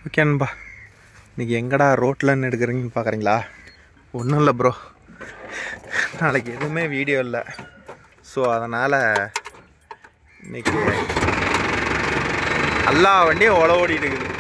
Okay அன்பா, இன்றைக்கி எங்கடா ரோட்டில்ன்னு எடுக்கிறீங்கன்னு பார்க்குறீங்களா? ஒன்றும் இல்லை ப்ரோ, நாளைக்கு எதுவுமே வீடியோ இல்லை. ஸோ அதனால் இன்றைக்கி எல்லா வண்டியும் உழ ஓடிட்டு இருக்குது.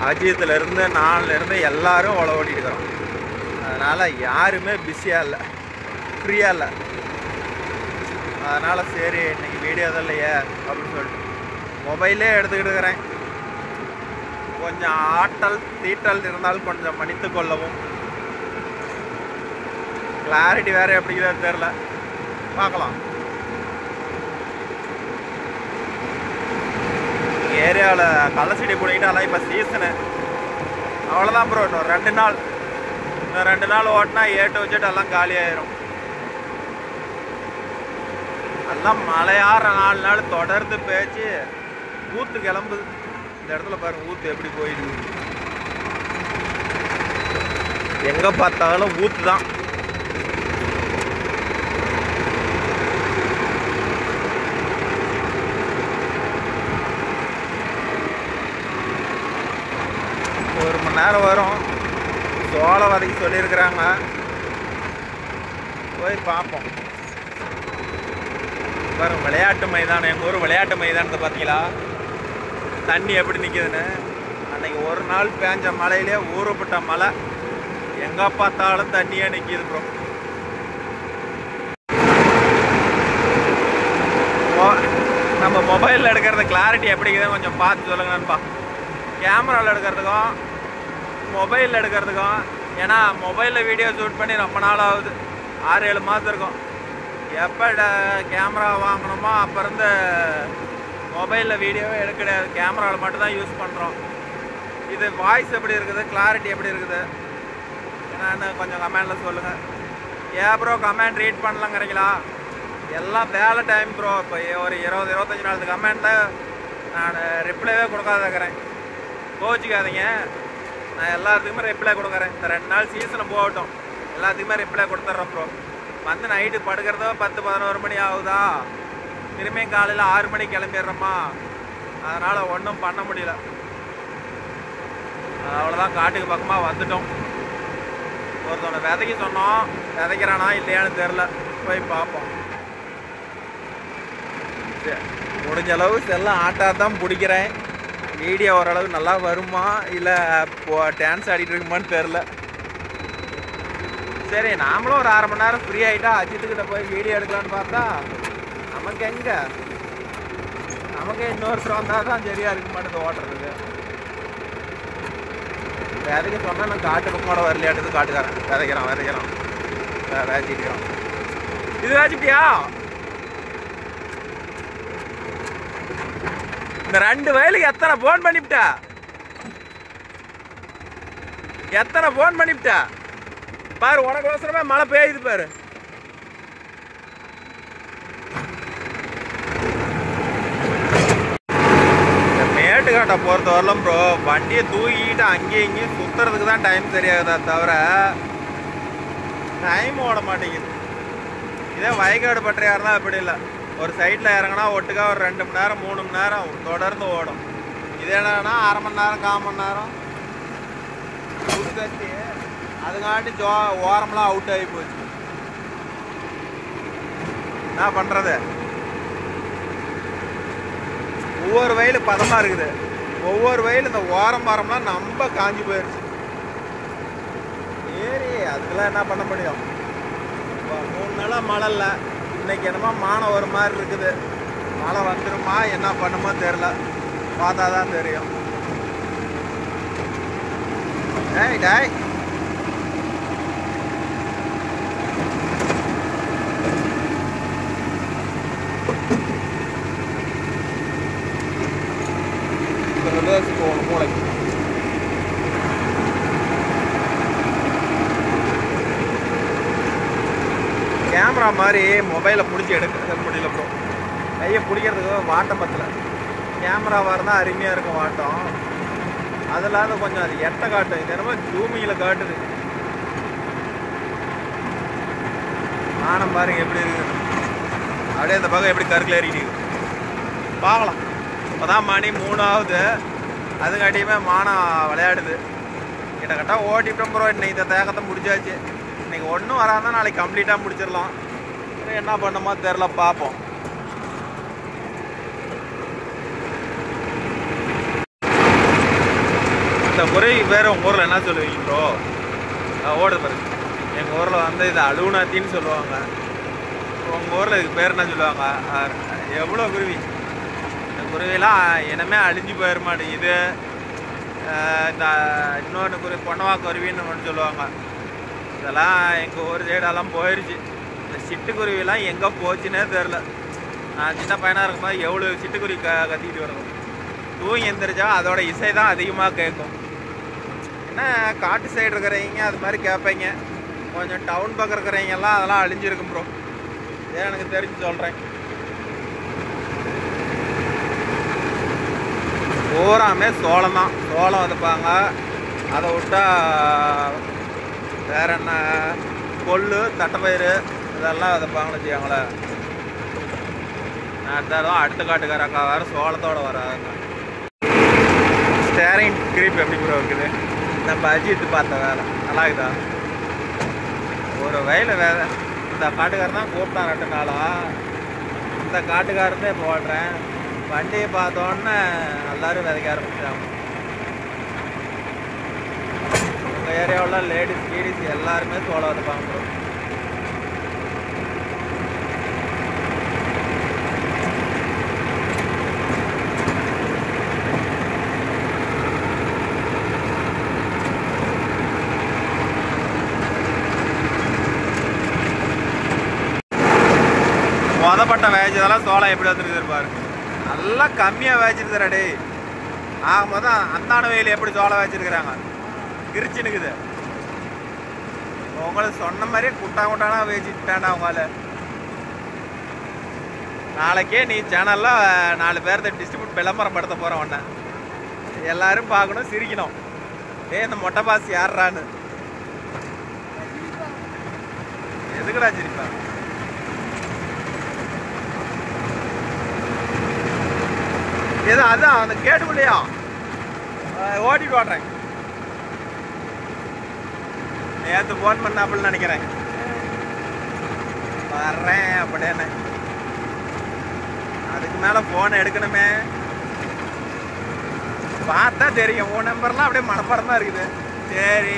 அஜித்துலேருந்து நான்லேருந்து எல்லோரும் உழ ஓடிட்டு இருக்கிறோம். அதனால் யாருமே பிஸியாக இல்லை, ஃப்ரீயாக இல்லை. அதனால் சரி இன்றைக்கி வீடியோ தான் இல்லையே அப்படின்னு சொல்லிட்டு மொபைலே எடுத்துக்கிட்டு இருக்கிறேன். கொஞ்சம் ஆட்டல் தீட்டல் இருந்தால் கொஞ்சம் மன்னித்து கொள்ளவும். கிளாரிட்டி வேறு எப்படிங்கிறது தெரில, பார்க்கலாம். ஏரியாவில் கள்ளச்செடி பிடிக்கிட்டாலாம் இப்போ சீசனு. அவ்வளோதான் ப்ரோ, இன்னும் 2 நாள் ஓட்டினா ஏட்டு வச்சுட்டு எல்லாம் காலியாயிரும். எல்லாம் மழையாற 4 நாள் தொடர்ந்து பேச்சு ஊற்று கிளம்புது. இந்த இடத்துல பாருங்க, ஊற்று எப்படி போயிடுது. எங்கே பார்த்தாலும் ஊற்று தான். ஒரு மணி நேரம் வரும். சோளம் வரைக்கும் சொல்லியிருக்கிறாங்க, போய் பார்ப்போம். பாருங்க, விளையாட்டு மைதானம், எங்கள் ஊர் விளையாட்டு மைதானத்தை பார்த்தீங்களா தண்ணி எப்படி நிற்கிதுன்னு. அன்றைக்கி ஒரு நாள் பேஞ்ச மழையிலே ஊறப்பட்ட மழை, எங்கே பார்த்தாலும் தண்ணியே நிற்கிது ப்ரோ. நம்ம மொபைலில் எடுக்கிறது கிளாரிட்டி எப்படிக்குதுன்னு கொஞ்சம் பார்த்து சொல்லுங்க நண்பா. கேமராவில் எடுக்கிறதுக்கும் மொபைலில் எடுக்கிறதுக்கும், ஏன்னா மொபைலில் வீடியோ ஷூட் பண்ணி ரொம்ப நாள் ஆகுது, 6-7 மாதம் இருக்கும். எப்போ கேமரா வாங்கினோமோ அப்போ இருந்து மொபைலில் வீடியோவே எடுக்க கிடையாது, கேமராவில் மட்டும்தான் யூஸ் பண்ணுறோம். இது வாய்ஸ் எப்படி இருக்குது, கிளாரிட்டி எப்படி இருக்குது என்னன்னு கொஞ்சம் கமெண்டில் சொல்லுங்கள். ஏன் ப்ரோ கமெண்ட் ரீட் பண்ணலங்கிறீங்களா? எல்லாம் வேலை டைம் ப்ரோ. இப்போ ஒரு 20-25 நாள் கமெண்ட்டில் நான் ரிப்ளைவே கொடுக்காதக்கிறேன், கோச்சிக்காதீங்க. நான் எல்லாத்துக்குமே ரிப்ளை கொடுக்குறேன். இந்த 2 நாள் சீசனை போகட்டும், எல்லாத்துக்குமே ரிப்ளை கொடுத்துட்றேன் ப்ரோ. வந்து நைட்டு படுக்கிறதோ 10-11 மணி ஆகுதா, திரும்பியும் காலையில் 6 மணிக்கு கிளம்பிடுறோமா, அதனால் ஒன்றும் பண்ண முடியல. அவ்வளோதான், காட்டுக்கு பக்கமாக வந்துட்டோம். ஒருத்தவனை விதைக்க சொன்னோம், விதைக்கிறானா இல்லையான்னு தெரில, போய் பார்ப்போம். முடிஞ்ச அளவு செல்லம் ஆட்டாதான் பிடிக்கிறேன். வீடியோ ஓரளவு நல்லா வருமா இல்லை டான்ஸ் ஆடிட்டு இருக்குமான்னு தெரில. சரி, நாமளும் ஒரு 1/2 மணி நேரம் ஃப்ரீ ஆகிட்டா அஜித்துக்கிட்ட போய் வீடியோ எடுக்கலான்னு பார்த்தா நமக்கு எங்கே, நமக்கு இன்னொருத்தர் வந்தால் தான் சரியாக இருக்க மாட்டேது ஓட்டுறதுக்கு. விதைக்க சொன்னால் நான் காட்டு பக்கமோட வரலையாட்டுது, காட்டுக்காரன் விதைக்கிறான் வேச்சிக்கிறான். இது வேச்சிட்டியா? இந்த 2 வயலுக்கு எத்தனை ஃபோன் பண்ணிவிட்டா, எத்தனை ஃபோன் பண்ணிவிட்டா பாரு. உனக்கு அவசரமே மழை பெய்யுது பாரு. இந்த மேட்டுக்காட்டை பொறுத்த வரலாம் ப்ரோ, வண்டியை தூக்கிட்டு அங்கேயும் இங்கேயும் சுற்றுறதுக்கு தான் டைம் சரியாகுதா தவிர டைம் ஓட மாட்டேங்குது. இதே வயக்காடு பட்டறையாக இருந்தால் அப்படி இல்லை, ஒரு சைட்டில் இறங்கினா ஒட்டுக்கா ஒரு 2 மணி நேரம் 3 மணி நேரம் தொடர்ந்து ஓடும். இது என்னன்னா 1/2 மணி நேரம் 1/4 மணி நேரம் புது கத்தி, அதுக்காண்டி ஓரம்லாம் அவுட் ஆகி போச்சு. என்ன பண்ணுறது? ஒவ்வொரு வயலு பதமாக இருக்குது, ஒவ்வொரு வயலு இந்த ஓரம்லாம் ரொம்ப காஞ்சி போயிடுச்சு. சரி, அதுக்கெல்லாம் என்ன பண்ண முடியும்? 3 நாளாக மழை இல்லை, இன்னைக்கு என்னமோ மானம் ஒரு மாதிரி இருக்குது. மழை வந்துடுமா என்ன பண்ணுமோ தெரில, பார்த்தா தான் தெரியும். டாய் போகணும் மூளைக்கு. கேமரா மாதிரி மொபைலை பிடிச்சி எடுக்கிறது முடியல ப்ரோ, கையை பிடிக்கிறதுக்கு வாட்டம் பத்தல. கேமராவாக இருந்தால் அருமையாக இருக்கும் வாட்டம், அதில் கொஞ்சம் அது எட்ட காட்டும். இது என்னமோ ஜூமிங்கில் காட்டுது. வானம் பாருங்க எப்படி இருக்குது, அப்படியே இந்த பக்கம் எப்படி கருக்கில் ஏறிக்கிட்டு பார்க்கலாம். இப்போ தான் மணி 3 ஆகுது. அதுக்காட்டியுமே மானம் விளையாடுது. கிட்டத்தட்ட ஓட்டிட்டோம் ப்ரோ. இன்னைக்கு இந்த தேக்கத்தை முடிச்சாச்சு. இன்னைக்கு ஒன்றும் வராதான் நாளைக்கு கம்ப்ளீட்டாக முடிச்சிடலாம். என்ன பண்ணுமோ தெரில, பார்ப்போம். இந்த குருவி பேர் உங்கள் ஊரில் என்ன சொல்லுவீங்க ப்ரோ? ஓடுது பாரு. எங்கள் ஊரில் வந்து இது அழுவுனாத்தின்னு சொல்லுவாங்க. உங்கள் ஊரில் இதுக்கு பேர் என்ன சொல்லுவாங்க? எவ்வளோ குருவி! இந்த குருவிலாம் இனமே அழிஞ்சு போயிட மாட்டேங்குது. இந்த இன்னொன்று குருவி பொன்னவா குருவின்னு ஒன்று சொல்லுவாங்க. இதெல்லாம் எங்கள் ஊர் சைடெல்லாம் போயிடுச்சு. இந்த சிட்டுக்குருவிலாம் எங்கே போச்சுன்னே தெரில. நான் சின்ன பையனாக இருக்கும்போது எவ்வளோ சிட்டுக்குருவி கத்திக்கிட்டு வரணும். தூங்கி எந்திரிச்சா அதோட இசை தான் அதிகமாக கேட்கும். என்ன காட்டு சைடு இருக்கிறவங்க அது மாதிரி கேட்பீங்க. கொஞ்சம் டவுன் பக்கம் இருக்கிறவங்கெல்லாம் அதெல்லாம் அழிஞ்சிருக்கும் ப்ரோ. ஏன் எனக்கு தெரிஞ்சு சொல்கிறேன். பூராமே சோளம் தான். சோளம் விதைப்பாங்க. அதை விட்டா வேற என்ன, கொள்ளு, தட்டைப்பயிறு இதெல்லாம் விதைப்பாங்கன்னு வச்சுக்கோங்களேன். அடுத்ததான் அடுத்த காட்டுக்கார அக்கா வேறு சோளத்தோடு வராங்க. ஸ்டேரிங் கிரீப் எப்படி ப்ரோ இருக்குது? நம்ம அஜித்து பார்த்த வேலை நல்லா இருக்குதா? ஒரு வயலில் வேலை. இந்த காட்டுக்காரர் தான் கூப்பிட்டான் 2 நாளாக. இந்த காட்டுக்காரன் தான் இப்போ ஓடுறேன். வண்டியை பார்த்தோன்னே எல்லோரும் விதைக்க ஆரம்பிச்சாங்க. உங்கள் ஏரியாவில் லேடிஸ் கீடிஸ் எல்லாருமே சோளம் விதைப்பாங்க ப்ரோ. மொதப்பட்ட வேச்சதெல்லாம் சோளம் எப்படி வந்துருக்கு பாரு. நல்லா கம்மியாக வேச்சிருக்கிறா டே. ஆகும்போது அந்தான வெயில் எப்படி சோளம் வேச்சிருக்கிறாங்க. கிரிச்சினுக்குது. உங்களுக்கு சொன்ன மாதிரியே குட்டானா வேச்சிட்டாண்டா அவங்கள. நாளைக்கே நீ சேனலில் 4 பேர்த்த டிஸ்ட்ரிபியூட் விளம்பரம் படுத்த போகிறேன். ஒன்று எல்லோரும் பார்க்கணும், சிரிக்கணும். இந்த மொட்டை பாஸ் யார்றான்னு. எதுக்குடா சிரிப்பா? ஏதோ அதான் அந்த கேட்டுக்குள்ளையா ஓட்டிட்டு ஓடுறேன். நேற்று ஃபோன் பண்ணாப்புன்னு நினைக்கிறேன். வர்றேன் அப்படின்னு. அதுக்கு மேலே ஃபோனை எடுக்கணுமே. பார்த்தா தெரியும். உன் நம்பர்லாம் அப்படியே மனப்பாடம் தான் இருக்குது. சரி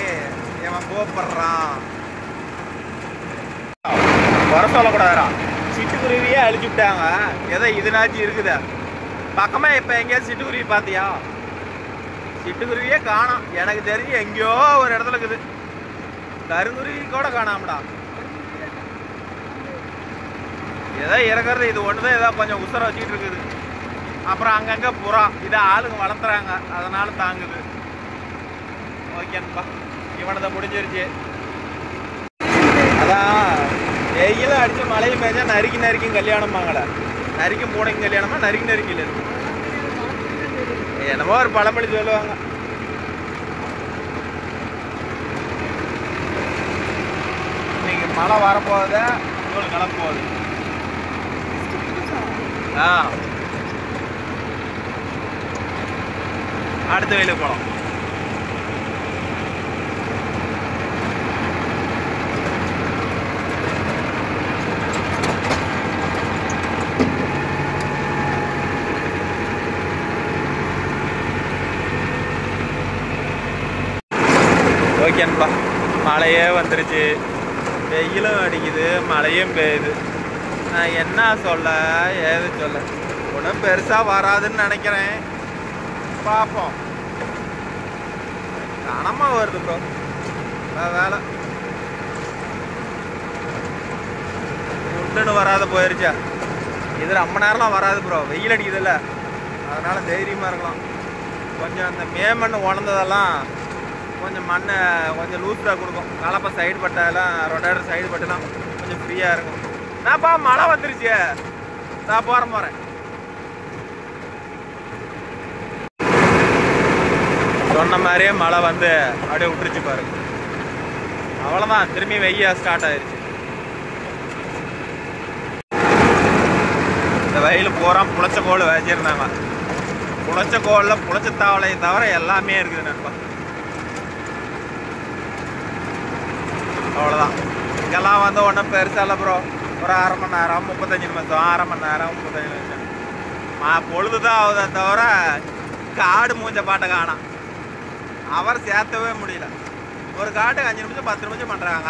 இவன் கூப்பிட்றான். வர சொல்லக்கூடாதுரா. சிட்டுக்குருவியே அழிச்சு விட்டாங்க. ஏதோ இதுனாச்சும் இருக்குதா பக்கமாக? இப்போ எங்கேயாவது சிட்டுக்குருவி பார்த்தியா? சிட்டுக்குருவியே காணோம். எனக்கு தெரிஞ்சு எங்கேயோ ஒரு இடத்துல இருக்குது. கருங்குருவி கூட காணாமடா. ஏதோ இறக்குறது இது ஒன்று தான் ஏதோ கொஞ்சம் உசரை வச்சுக்கிட்டு இருக்குது. அப்புறம் அங்கங்கே புறா. இதை ஆளுங்க வளர்த்துறாங்க, அதனால தாங்குது. ஓகேப்பா, இவனதை முடிஞ்சிருச்சு. அதான் வெயிலும் அடித்து மழையும் பெஞ்சா நறுக்கும் கல்யாணமாங்கள. நறுக்கும் பூனைக்கும் கல்யாணமா? நறுக்கி இல்லை. என்னமோ ஒரு பழமொழி சொல்லுவாங்க. இன்னைக்கு மழை வரப்போகுது, உங்களுக்கு கிளம்ப போகுது. அடுத்த வெயிலுக்கு போகலாம். ஓகேன்பா, மழையே வந்துருச்சு. வெயிலும் அடிக்குது, மழையும் பெய்யுது. நான் என்ன சொல்ல ஏது சொல்ல? ஒன்றும் பெருசாக வராதுன்னு நினைக்கிறேன். பார்ப்போம். கனமாக வருது ப்ரோ. வேலை உண்டுன்னு வராத போயிருச்சா? இது ரொம்ப நேரம்லாம் வராது ப்ரோ. வெயில் அடிக்குதுல்ல, அதனால் தைரியமாக இருக்கலாம். கொஞ்சம் அந்த மேமண் உணர்ந்ததெல்லாம் கொஞ்சம் மண்ணை கொஞ்சம் லூஸாக கொடுக்கும். கலப்பை சைடு பட்டெல்லாம், ரொட்டேட்டர் சைடு பட்டெல்லாம் கொஞ்சம் ஃப்ரீயாக இருக்கும். நான்ப்பா மழை வந்துருச்சு, நான் போகிறேன். சொன்ன மாதிரியே மழை வந்து அப்படியே விட்டுருச்சு பாருங்க. அவ்வளோதான், திரும்பி வெய்ய ஸ்டார்ட் ஆயிடுச்சு. இந்த வெயில் பூரா புளிச்ச கோல் வச்சிருந்தாங்க. புழைச்ச கோலில் புழைச்ச தாவலையை தவிர எல்லாமே இருக்குது நண்பா. அவ்வளோதான். இங்கெல்லாம் வந்து ஒன்றும் பெருசாக இல்லை ப்ரோ. ஒரு அரை மணி நேரம் 35 நிமிஷம், அரை மணி நேரம் 35 நிமிஷம் பொழுது தான் ஆகுதே தவிர காடு மூஞ்ச பாட்டை காணாம். அவர் சேர்த்தவே முடியல. ஒரு காட்டுக்கு 5 நிமிஷம் 10 நிமிஷம் பண்ணுறாங்க.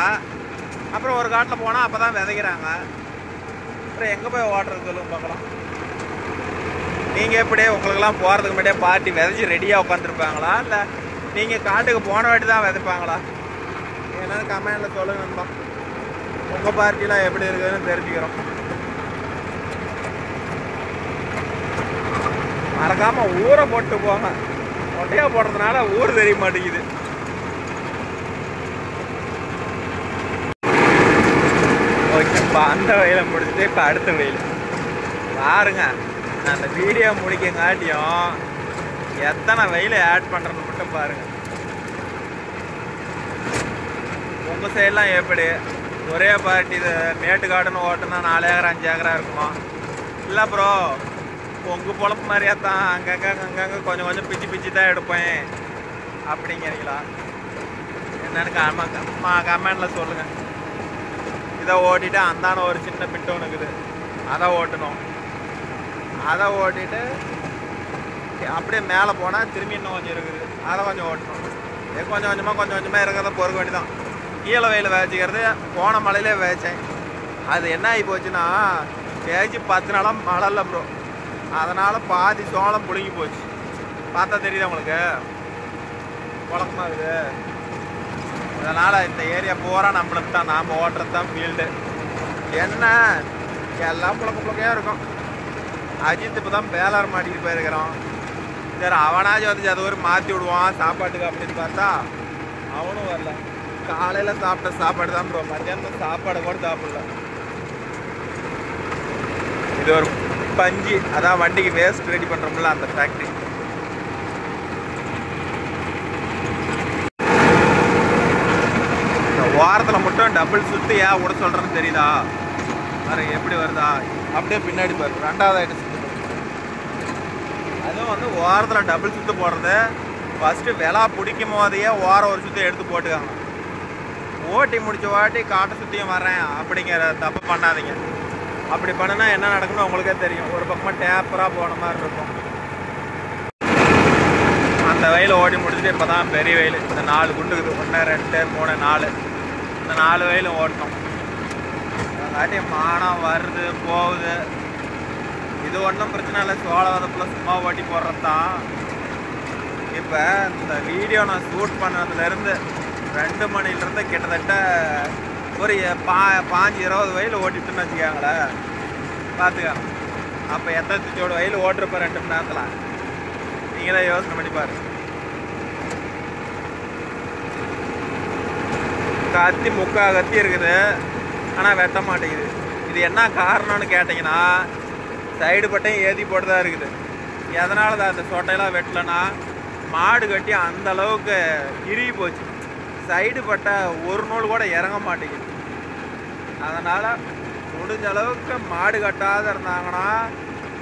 அப்புறம் ஒரு காட்டில் போனால் அப்போ தான் விதைக்கிறாங்க. அப்புறம் எங்கே போய் ஓட்டுறது சொல்லுங்க பார்க்கலாம். நீங்கள் எப்படியே உங்களுக்கெல்லாம் போகிறதுக்கு முன்னாடியே பார்ட்டி விதைச்சி ரெடியாக உட்காந்துருப்பாங்களா, இல்லை நீங்கள் காட்டுக்கு போன வாட்டி தான் விதைப்பாங்களா? என்னன்னு கமெண்டில் சொல்லுங்க நண்பா. உங்கள் பார்ட்டிலாம் எப்படி இருக்குதுன்னு தெரிஞ்சுக்கிறோம். மறக்காமல் ஊரை போட்டு போங்க. ஒட்டையாக போடுறதுனால ஊர் தெரிய மாட்டேங்குது. ஓகேப்பா, அந்த வெயிலை முடிச்சுட்டு இப்போ அடுத்த வெயில் பாருங்க. நான் அந்த வீடியோ முடிக்கங்காட்டியும் எத்தனை வெயிலை ஆட் பண்ணுறேன்னு மட்டும் பாருங்கள். உங்கள் சைடெலாம் எப்படி? ஒரே பார்ட்டி இது மேட்டுக்காடுன்னு ஓட்டுனா 4 ஏக்கரா 5 ஏக்கரா இருக்குமா? இல்லை ப்ரோ, உங்கள் பொழப்பு மாதிரியா தான் அங்கங்கே கொஞ்சம் கொஞ்சம் பிச்சு தான் எடுப்பேன் அப்படிங்கிறீங்களா? என்னென்னு கமெண்டில் சொல்லுங்கள். இதை ஓட்டிட்டு அந்தான ஒரு சின்ன பிட்டு ஒன்று இருக்குது, அதை ஓட்டணும். அதை ஓட்டிட்டு அப்படியே மேலே போனால் திரும்பி இன்னும் கொஞ்சம் இருக்குது, அதை கொஞ்சம் ஓட்டணும். கொஞ்சம் கொஞ்சமாக இருக்கிறத பொறுக்க வேண்டியதான். கீழே வெயில் வேச்சிக்கிறது போன மழையிலே வேச்சேன். அது என்ன ஆகி போச்சுன்னா, வேச்சு 10 நாளாக மழை இல்லை ப்ரோ. அதனால் பாதி சோளம் புழுங்கி போச்சு. பார்த்தா தெரியுது உங்களுக்கு, குழப்பமாக இருக்குது. அதனால் இந்த ஏரியா பூரா நம்மளுக்கு தான், நாம் ஓட்டுறது தான் ஃபீல்டு. என்ன எல்லாம் புழக்கையாக இருக்கும். அஜித் இப்போ தான் பேலார் மாட்டிட்டு போயிருக்கிறோம். சரி, அவனாச்சும் வந்து அது ஒரு மாற்றி விடுவான் சாப்பாட்டுக்கு அப்படின்னு பார்த்தா அவனும் வரல. காலையில் சாப்பிட்ட சாப்பாடு தான் ப்ரோ, மத்தியானம் சாப்பாடு கூட சாப்பிடல. இது ஒரு பஞ்சு, அதான் வண்டிக்கு வேஸ்ட் ரெடி பண்ணுறோம்ல அந்த ஃபேக்ட்ரி. வாரத்தில் மட்டும் டபுள் சுற்று ஏன் விட சொல்கிறேன்னு தெரியுதா? வேறு எப்படி வருதா? அப்படியே பின்னாடி பாரு, 2வது ஐட்டம் சுற்று. அதுவும் வந்து வாரத்தில் டபுள் சுற்று போடுறது. ஃபஸ்ட்டு விலா பிடிக்கும் போதையே வாரம் ஒரு சுற்று எடுத்து போட்டுக்காங்க. ஓட்டி முடிச்ச வாட்டி காட்டை சுற்றியும் வரேன் அப்படிங்கிற தப்பு பண்ணாதீங்க. அப்படி பண்ணுனா என்ன நடக்குன்னு உங்களுக்கே தெரியும். ஒரு பக்கமாக டேப்பராக போன மாதிரி இருக்கும். அந்த வெயில் ஓட்டி முடிச்சுட்டு இப்போ தான் பெரிய வெயில். இந்த 4 குண்டுக்குது, 1 2 3 4. இந்த 4 வெயிலும் ஓட்டணும். அதங்காட்டி மானம் வருது போகுது. இது ஒன்றும் பிரச்சனை இல்லை, சோள வதப்பில் சும்மா ஓட்டி போடுறது தான். இப்போ இந்த வீடியோ நான் ஷூட் பண்ணதுலேருந்து 2 மணிலேருந்து கிட்டத்தட்ட ஒரு 5-20 வெயில் ஓட்டிட்டுன்னு வச்சுக்காங்களேன். பார்த்துக்காங்க. அப்போ எத்தனை சுச்சோட வெயில் ஓட்டுறப்ப 2 மணி நேரத்தில் நீங்களே யோசனை பண்ணி பாருங்க. கத்தி கத்தி இருக்குது, ஆனால் வெட்ட மாட்டேங்குது. இது என்ன காரணம்னு கேட்டிங்கன்னா, சைடு பட்டையும் ஏற்றி போட்டு தான் இருக்குது. எதனால தான் அந்த சொட்டையெல்லாம் வெட்டலைன்னா, மாடு கட்டி அந்த அளவுக்கு இறுகி போச்சு. சைடு பட்டை ஒரு நூல் கூட இறங்க மாட்டேங்குது. அதனால் முடிஞ்ச அளவுக்கு மாடு கட்டாத இருந்தாங்கன்னா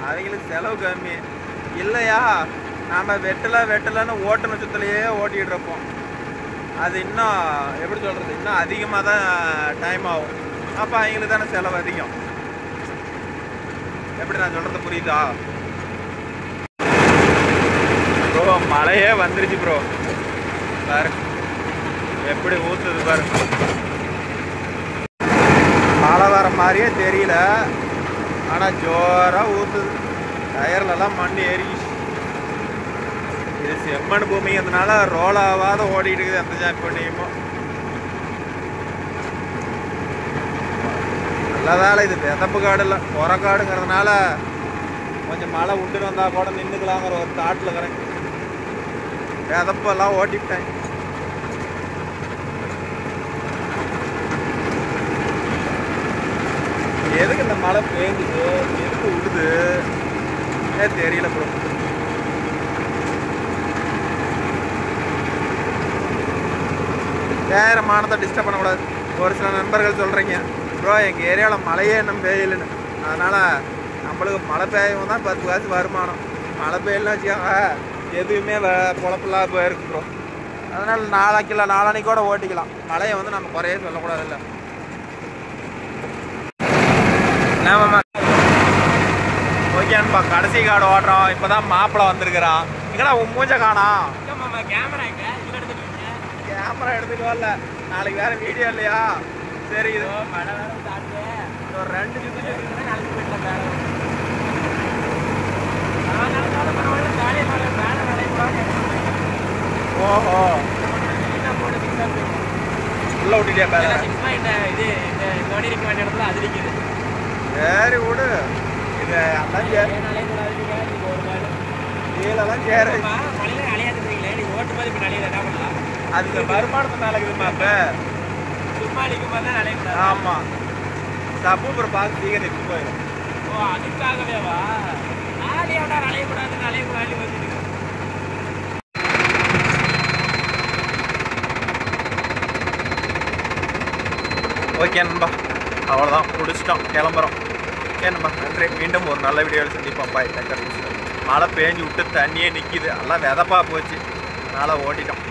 அவங்களுக்கு செலவு கம்மி. இல்லையா நாம் வெட்டலைன்னு ஓட்டுன சுற்றுலையே ஓட்டிகிட்டு இருப்போம். அது இன்னும் எப்படி சொல்கிறது, இன்னும் அதிகமாக தான் டைம் ஆகும். அப்போ அவங்களுக்கு தானே செலவு அதிகம். எப்படி நான் சொல்கிறது புரியுதா ப்ரோ? மழையே வந்துருச்சு ப்ரோ. பாரு எப்படி ஊற்றுது பாரு. மழை வர மாதிரியே தெரியல, ஆனால் ஜோராக ஊற்றுது. டயர்லலாம் மண் ஏறிச்சு. இது செம்மண் பூமிங்கிறதுனால ரோல் ஆகாத ஓடிட்டு இருக்குது. எந்த ஜாப் பண்ணியுமோ நல்லதால. இது விதப்பு காடு இல்லை, காடுங்கிறதுனால கொஞ்சம் மழை விட்டுன்னு வந்தால் கூட நின்றுக்கலாங்கிற ஒரு தாட்டில் இருக்கிறேன். விதப்பெல்லாம் ஓட்டிவிட்டேன். எதுக்கு இந்த மழை பெய்ஞ்சுது, எதுக்கு விடுது தெரியல ப்ரோ. வேற மானத்தை டிஸ்டர்ப் பண்ணக்கூடாது. ஒரு சில நண்பர்கள் சொல்கிறீங்க, ப்ரோ எங்கள் ஏரியாவில் மழையே இன்னும் பெய்யலைன்னு. அதனால் நம்மளுக்கு மழை பெய்யவும் தான் 10 காசு வருமானம். மழை பெய்யலாம் வச்சுக்கோங்க எதுவுமே பொழப்பெல்லாம் போயிருக்கு ப்ரோ. அதனால் நாளான்னைக்கு கூட ஓட்டிக்கலாம். மழையை வந்து நம்ம குறைய சொல்லக்கூடாது. இல்லை ஆமாம்மா. ஓகேன்பா, கடைசி கார்டு ஓட்டுறோம். இப்போ தான் மாப்பிள்ளை வந்திருக்கிறான். எங்கடா உன் மூஞ்ச காணோம்? கேமரா எடுத்துட்டு வரல, நாளைக்கு வேற வீடியோ இல்லையா? சரி, இது மழை வேற ஒரு 2 சுத்து ஓஹோ உள்ள விட்டுட்டியா பேர? இது நோடி இருக்க வேண்டிய இடத்துல அது இருக்குது. சரி விடு, இது அதான் கீழெல்லாம் சேர மழையில அலையாதுங்களே. நீ ஓட்டு மாதிரி இப்போ நலையில என்ன பண்ணலாம்? அதுக்கு வருமானத்தை நடக்குதுமா? இப்போ சும்மா அடிக்கும் போது தான் நலைய. ஆமாம், சப்பூப்பர் பார்த்து சீக்கிரம் எடுத்து போயிடும். ஓ, அதுக்காகவேவா? நாளையோட நலையக்கூடாது வந்துட்டு. ஓகே நண்பா, அவ்வளோதான், முடிச்சிட்டோம், கிளம்புறோம். ஓகே நண்பா, நன்றி. மீண்டும் ஒரு நல்ல வீடியோவில் சந்திப்போம். பாய். மழை பேஞ்சு விட்டு தண்ணியே நிற்கிது, எல்லாம் விதப்பா போச்சு, அதனால் ஓட்டிட்டோம்.